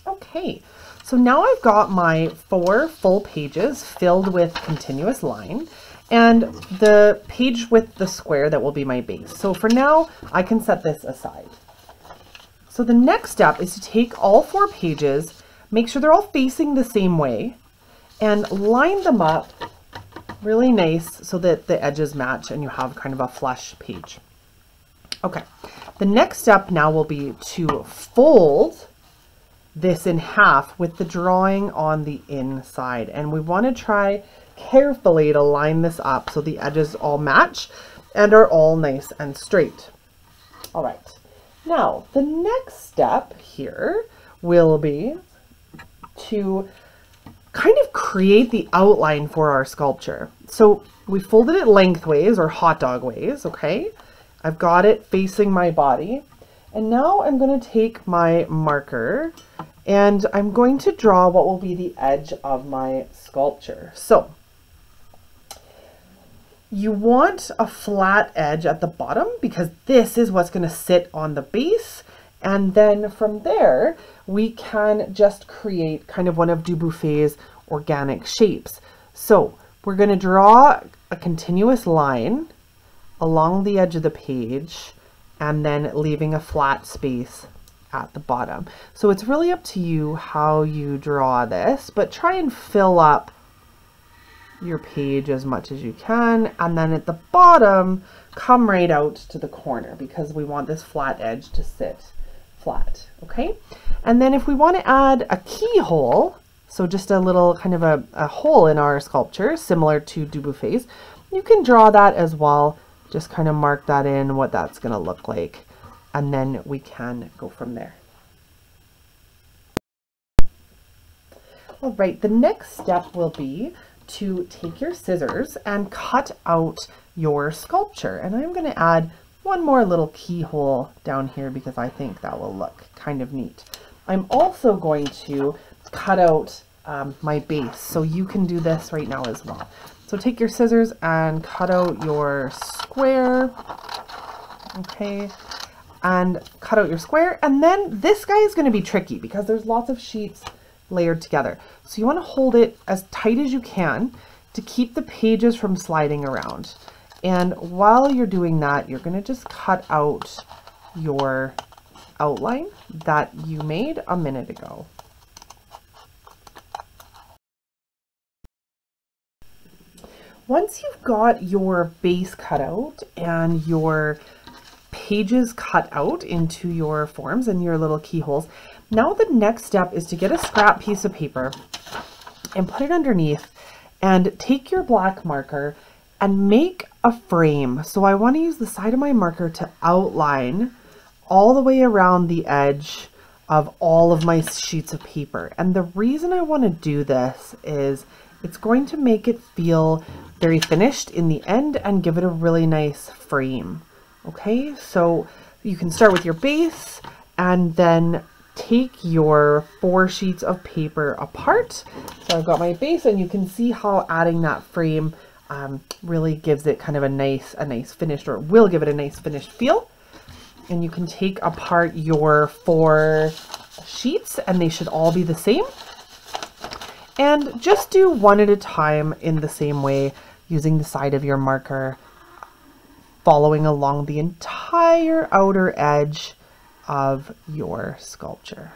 Okay, so now I've got my 4 full pages filled with continuous line and the page with the square that will be my base. So for now, I can set this aside. So the next step is to take all 4 pages, make sure they're all facing the same way, and line them up really nice so that the edges match and you have kind of a flush page. Okay, the next step now will be to fold this in half with the drawing on the inside. And we want to try carefully to line this up so the edges all match and are all nice and straight. All right, now the next step here will be to kind of create the outline for our sculpture. So we folded it lengthways or hot dog ways, okay? I've got it facing my body. And now I'm going to take my marker and I'm going to draw what will be the edge of my sculpture. So you want a flat edge at the bottom because this is what's going to sit on the base. And then from there, we can just create kind of one of Dubuffet's organic shapes. So we're going to draw a continuous line along the edge of the page and then leaving a flat space at the bottom. So it's really up to you how you draw this, but try and fill up your page as much as you can. And then at the bottom, come right out to the corner because we want this flat edge to sit flat, okay? And then if we want to add a keyhole, so just a little kind of a hole in our sculpture, similar to Dubuffet's, you can draw that as well. Just kind of mark that in, what that's going to look like, and then we can go from there. All right, the next step will be to take your scissors and cut out your sculpture. And I'm going to add one more little keyhole down here because I think that will look kind of neat. I'm also going to cut out my base, so you can do this right now as well. So take your scissors and cut out your square, okay, and cut out your square. And then this guy is going to be tricky because there's lots of sheets layered together. So you want to hold it as tight as you can to keep the pages from sliding around. And while you're doing that, you're going to just cut out your outline that you made a minute ago. Once you've got your base cut out and your pages cut out into your forms and your little keyholes, now the next step is to get a scrap piece of paper and put it underneath and take your black marker and make a frame. So I want to use the side of my marker to outline all the way around the edge of all of my sheets of paper. And the reason I want to do this is it's going to make it feel very finished in the end and give it a really nice frame. Okay, so you can start with your base and then take your 4 sheets of paper apart. So I've got my base and you can see how adding that frame really gives it kind of a nice finished, or will give it a nice finished feel. And you can take apart your 4 sheets and they should all be the same. And just do one at a time in the same way, using the side of your marker, following along the entire outer edge of your sculpture.